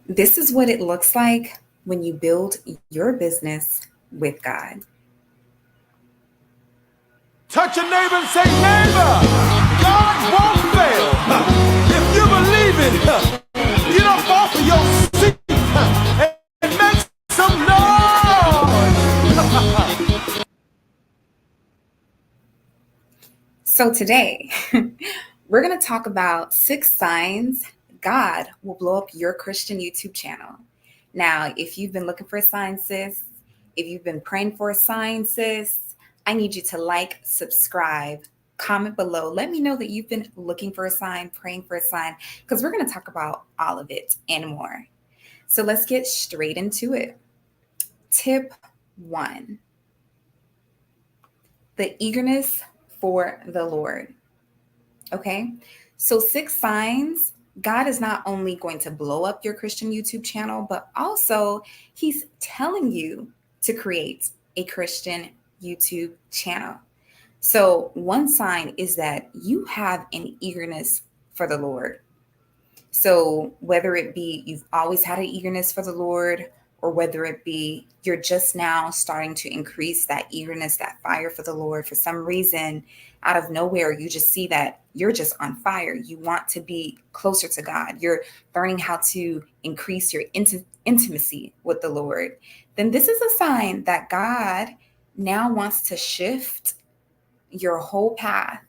This is what it looks like when you build your business with God. Touch your neighbor and say, neighbor, God won't fail. If you believe it, get up off of your seat and make some noise. So today, we're going to talk about 6 signs God will blow up your Christian YouTube channel. Now, if you've been looking for a sign, sis, if you've been praying for a sign, sis, I need you to like, subscribe, comment below. Let me know that you've been looking for a sign, praying for a sign, because we're going to talk about all of it and more. So let's get straight into it. Tip 1, the eagerness for the Lord. Okay. So 6 signs, God is not only going to blow up your Christian YouTube channel, but also he's telling you to create a Christian YouTube channel. So one sign is that you have an eagerness for the Lord. So whether it be you've always had an eagerness for the Lord, or whether it be you're just now starting to increase that eagerness, that fire for the Lord, for some reason, out of nowhere, you just see that you're just on fire. You want to be closer to God. You're learning how to increase your intimacy with the Lord. Then this is a sign that God now wants to shift your whole path.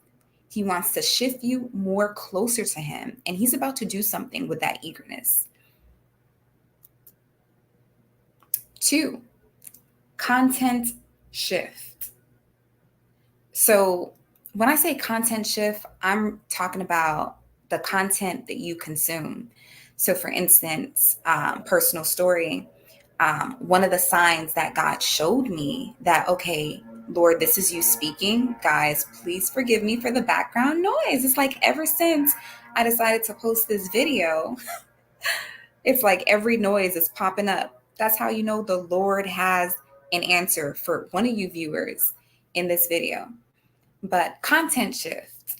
He wants to shift you more closer to him, and he's about to do something with that eagerness. 2, content shift. So when I say content shift, I'm talking about the content that you consume. So for instance, personal story, one of the signs that God showed me that, okay, Lord, this is you speaking. Guys, please forgive me for the background noise. It's like ever since I decided to post this video, it's like every noise is popping up. That's how you know the Lord has an answer for one of you viewers in this video. But content shift.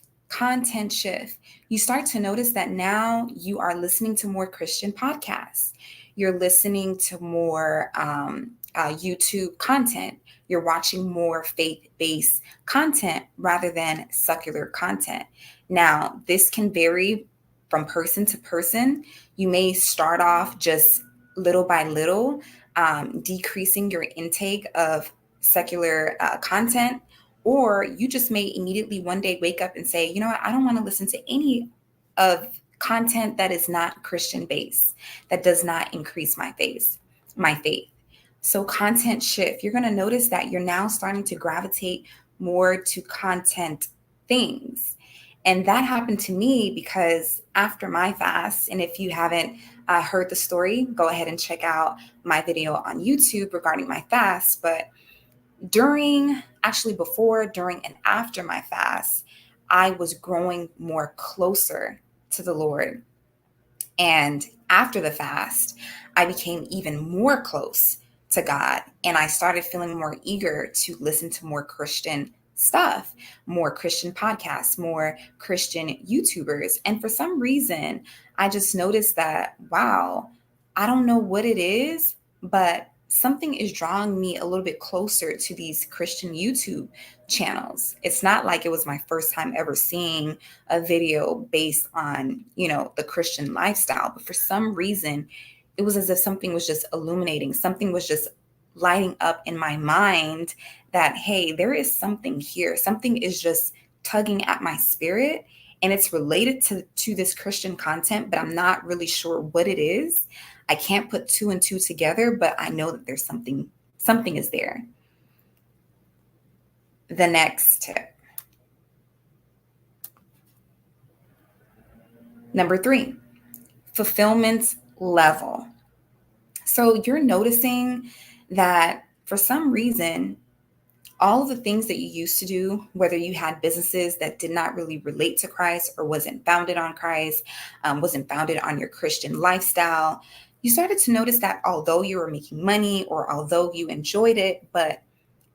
You start to notice that now you are listening to more Christian podcasts. You're listening to more YouTube content. You're watching more faith-based content rather than secular content. Now, this can vary from person to person. You may start off just little by little, decreasing your intake of secular content, or you just may immediately one day wake up and say, you know what, I don't want to listen to any of content that is not Christian based, that does not increase my faith. So content shift, you're going to notice that you're now starting to gravitate more to content things. And that happened to me because after my fast, and if you haven't heard the story, go ahead and check out my video on YouTube regarding my fast. But before, during, and after my fast, I was growing more closer to the Lord. And after the fast, I became even more close to God. And I started feeling more eager to listen to more Christian stuff, more Christian podcasts, more Christian YouTubers. And for some reason, I just noticed that, wow, I don't know what it is, but something is drawing me a little bit closer to these Christian YouTube channels. It's not like it was my first time ever seeing a video based on, the Christian lifestyle, but for some reason, it was as if something was just illuminating, something was just lighting up in my mind that, hey, there is something here. Something is just tugging at my spirit, and it's related to this Christian content, but I'm not really sure what it is. I can't put two and two together, but I know that there's something is there. The next tip. Number 3, fulfillment level. So you're noticing that for some reason, all of the things that you used to do, whether you had businesses that did not really relate to Christ or wasn't founded on Christ, wasn't founded on your Christian lifestyle, you started to notice that although you were making money or although you enjoyed it, but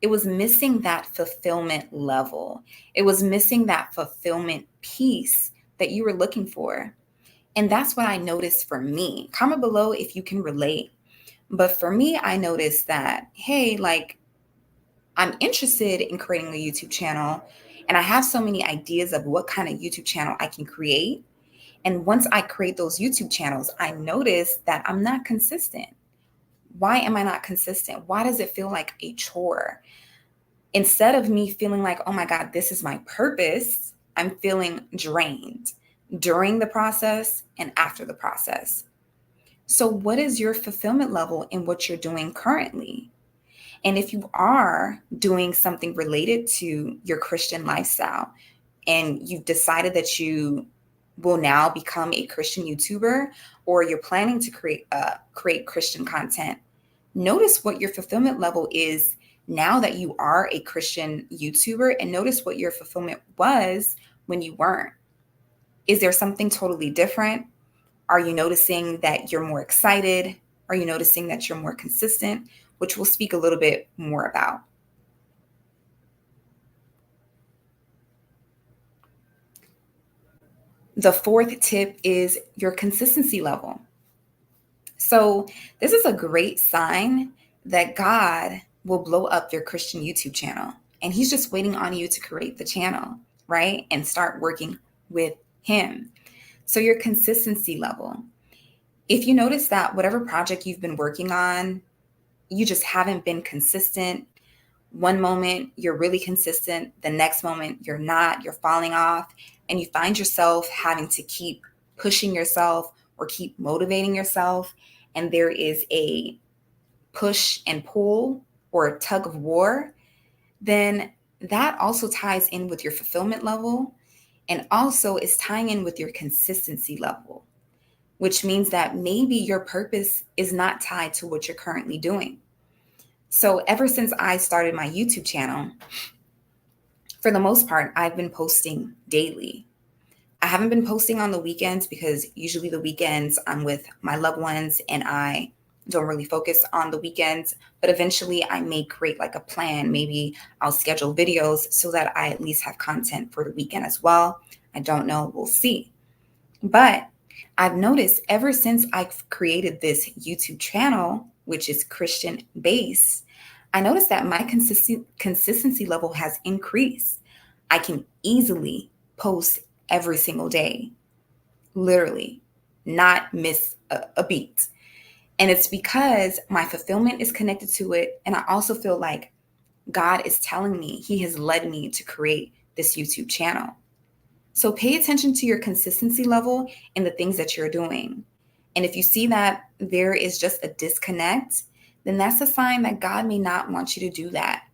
it was missing that fulfillment level. It was missing that fulfillment piece that you were looking for. And that's what I noticed for me. Comment below if you can relate. But for me, I noticed that, hey, like, I'm interested in creating a YouTube channel, and I have so many ideas of what kind of YouTube channel I can create. And once I create those YouTube channels, I notice that I'm not consistent. Why am I not consistent? Why does it feel like a chore? Instead of me feeling like, oh my God, this is my purpose, I'm feeling drained during the process and after the process. So, what is your fulfillment level in what you're doing currently? And if you are doing something related to your Christian lifestyle and you've decided that you will now become a Christian YouTuber, or you're planning to create Christian content, notice what your fulfillment level is now that you are a Christian YouTuber, and notice what your fulfillment was when you weren't. Is there something totally different? Are you noticing that you're more excited? Are you noticing that you're more consistent? Which we'll speak a little bit more about. The fourth tip is your consistency level. So, this is a great sign that God will blow up your Christian YouTube channel. And He's just waiting on you to create the channel, right? And start working with Him. So, your consistency level. If you notice that whatever project you've been working on, you just haven't been consistent. One moment you're really consistent, the next moment you're not, you're falling off, and you find yourself having to keep pushing yourself or keep motivating yourself, and there is a push and pull or a tug of war, then that also ties in with your fulfillment level, and also is tying in with your consistency level, which means that maybe your purpose is not tied to what you're currently doing. So ever since I started my YouTube channel, for the most part, I've been posting daily. I haven't been posting on the weekends because usually the weekends I'm with my loved ones and I don't really focus on the weekends. But eventually I may create like a plan. Maybe I'll schedule videos so that I at least have content for the weekend as well. I don't know. We'll see. But I've noticed ever since I've created this YouTube channel, which is Christian based, I noticed that my consistency level has increased. I can easily post every single day, literally, not miss a beat. And it's because my fulfillment is connected to it. And I also feel like God is telling me, He has led me to create this YouTube channel. So pay attention to your consistency level in the things that you're doing. And if you see that there is just a disconnect, then that's a sign that God may not want you to do that.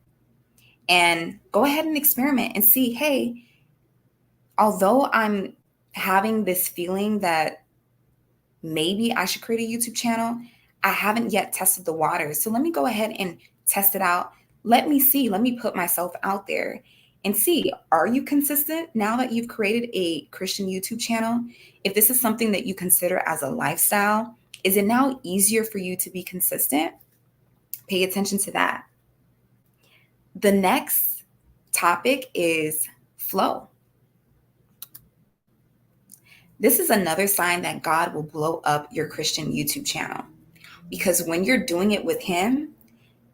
And go ahead and experiment and see, hey, although I'm having this feeling that maybe I should create a YouTube channel, I haven't yet tested the waters. So let me go ahead and test it out. Let me see, let me put myself out there and see, are you consistent now that you've created a Christian YouTube channel? If this is something that you consider as a lifestyle, is it now easier for you to be consistent? Pay attention to that. The next topic is flow. This is another sign that God will blow up your Christian YouTube channel, because when you're doing it with Him,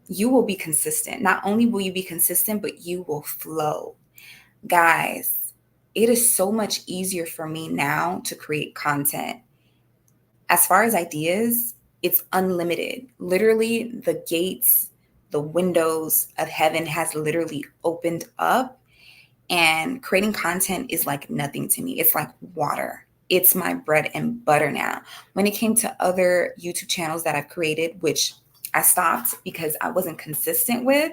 you will be consistent. Not only will you be consistent, but you will flow. Guys, it is so much easier for me now to create content. As far as ideas, it's unlimited. Literally, the gates, the windows of heaven has literally opened up, and creating content is like nothing to me. It's like water. It's my bread and butter now. When it came to other YouTube channels that I've created, which I stopped because I wasn't consistent with,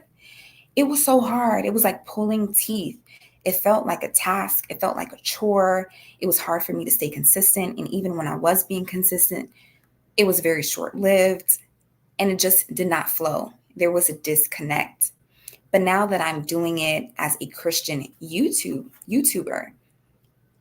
it was so hard. It was like pulling teeth. It felt like a task. It felt like a chore. It was hard for me to stay consistent. And even when I was being consistent, it was very short-lived and it just did not flow. There was a disconnect. But now that I'm doing it as a Christian YouTuber,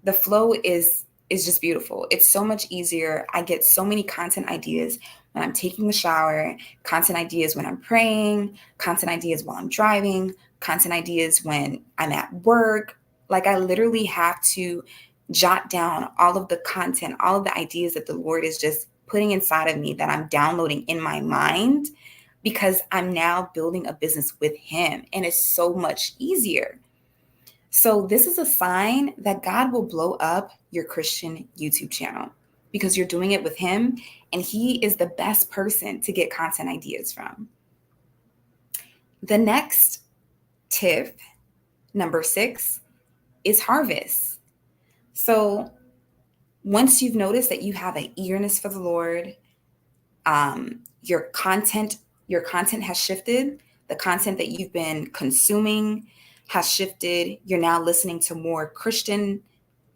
the flow is just beautiful. It's so much easier. I get so many content ideas when I'm taking a shower, content ideas when I'm praying, content ideas while I'm driving, content ideas when I'm at work. Like I literally have to jot down all of the content, all of the ideas that the Lord is just putting inside of me that I'm downloading in my mind, because I'm now building a business with Him, and it's so much easier. So this is a sign that God will blow up your Christian YouTube channel because you're doing it with Him, and He is the best person to get content ideas from. The next tip, number 6, is harvest. So once you've noticed that you have an eagerness for the Lord, your content has shifted. The content that you've been consuming has shifted. You're now listening to more Christian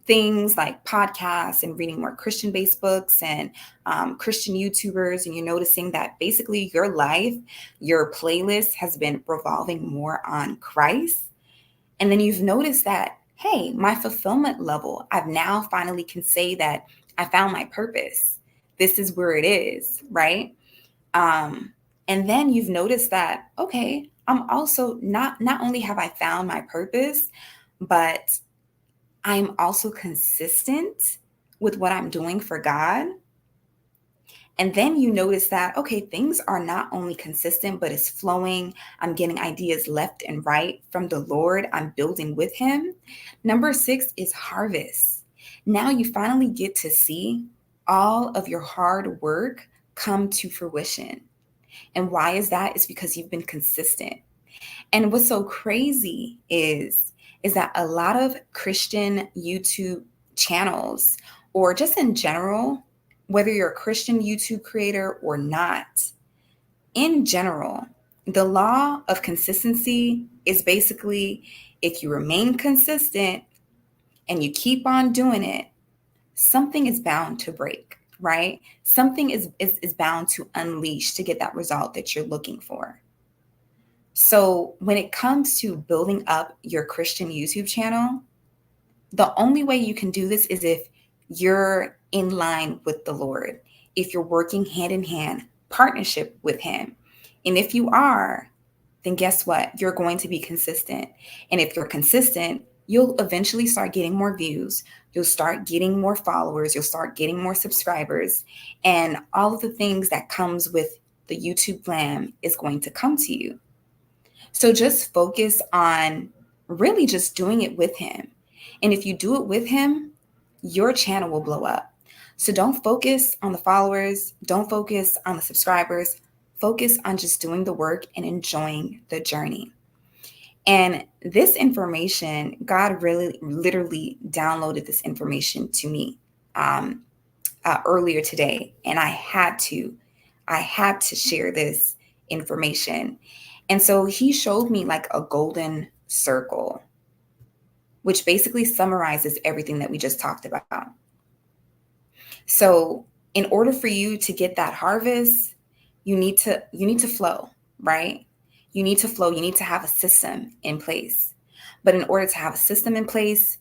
things like podcasts and reading more Christian-based books and Christian YouTubers. And you're noticing that basically your life, your playlist has been revolving more on Christ. And then you've noticed that, hey, my fulfillment level, I've now finally can say that I found my purpose. This is where it is, right? And then you've noticed that, okay, I'm also not only have I found my purpose, but I'm also consistent with what I'm doing for God. And then you notice that, okay, things are not only consistent, but it's flowing. I'm getting ideas left and right from the Lord. I'm building with Him. Number 6 is harvest. Now you finally get to see all of your hard work come to fruition. And why is that? It's because you've been consistent. And what's so crazy is that a lot of Christian YouTube channels, or just in general, whether you're a Christian YouTube creator or not, in general, the law of consistency is basically, if you remain consistent and you keep on doing it, something is bound to break, right? Something is bound to unleash to get that result that you're looking for. So when it comes to building up your Christian YouTube channel, the only way you can do this is if you're in line with the Lord, if you're working hand in hand, partnership with Him. And if you are, then guess what? You're going to be consistent. And if you're consistent, you'll eventually start getting more views. You'll start getting more followers. You'll start getting more subscribers. And all of the things that comes with the YouTube glam is going to come to you. So just focus on really just doing it with Him. And if you do it with Him, your channel will blow up. So don't focus on the followers. Don't focus on the subscribers. Focus on just doing the work and enjoying the journey. And this information, God really literally downloaded this information to me earlier today. And I had to share this information. And so He showed me like a golden circle, which basically summarizes everything that we just talked about. So in order for you to get that harvest, you need to flow, right? You need to flow. You need to have a system in place. But in order to have a system in place,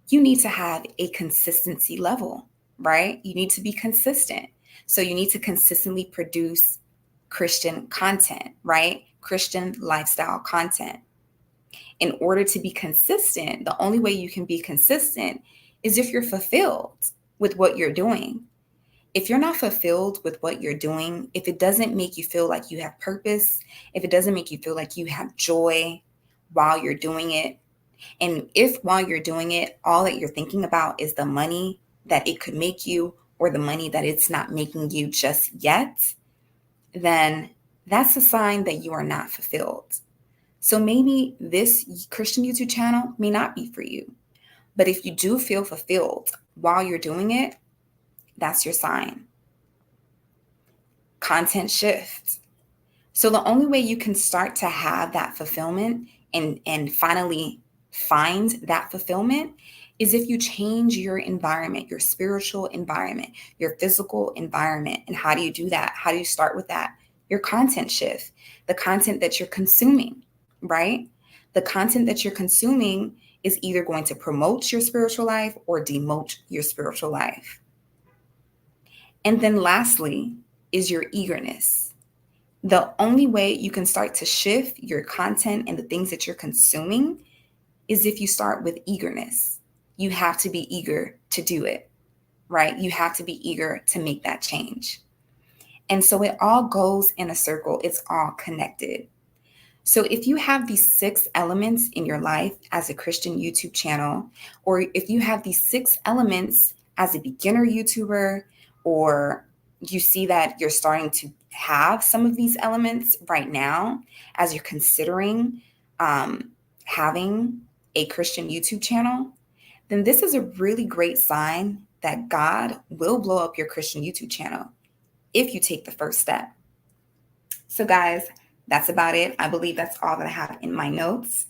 you need to have a consistency level, right? You need to be consistent. So you need to consistently produce Christian content, right? Christian lifestyle content. In order to be consistent, the only way you can be consistent is if you're fulfilled with what you're doing. If you're not fulfilled with what you're doing, if it doesn't make you feel like you have purpose, if it doesn't make you feel like you have joy while you're doing it, and if while you're doing it, all that you're thinking about is the money that it could make you or the money that it's not making you just yet, then that's a sign that you are not fulfilled. So maybe this Christian YouTube channel may not be for you. But if you do feel fulfilled while you're doing it, that's your sign. Content shift. So the only way you can start to have that fulfillment and finally find that fulfillment is if you change your environment, your spiritual environment, your physical environment. And how do you do that? How do you start with that? Your content shift, the content that you're consuming, right? The content that you're consuming is either going to promote your spiritual life or demote your spiritual life. And then lastly is your eagerness. The only way you can start to shift your content and the things that you're consuming is if you start with eagerness. you have to be eager to do it, right? You have to be eager to make that change. And so it all goes in a circle. It's all connected. So if you have these 6 elements in your life as a Christian YouTube channel, or if you have these 6 elements as a beginner YouTuber, or you see that you're starting to have some of these elements right now as you're considering having a Christian YouTube channel, then this is a really great sign that God will blow up your Christian YouTube channel if you take the first step. So guys, that's about it. I believe that's all that I have in my notes.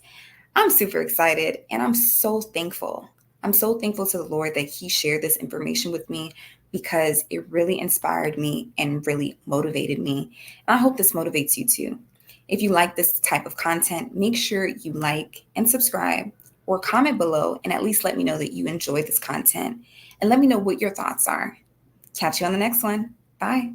I'm super excited and I'm so thankful. I'm so thankful to the Lord that He shared this information with me because it really inspired me and really motivated me. And I hope this motivates you too. If you like this type of content, make sure you like and subscribe or comment below and at least let me know that you enjoy this content and let me know what your thoughts are. Catch you on the next one. Bye.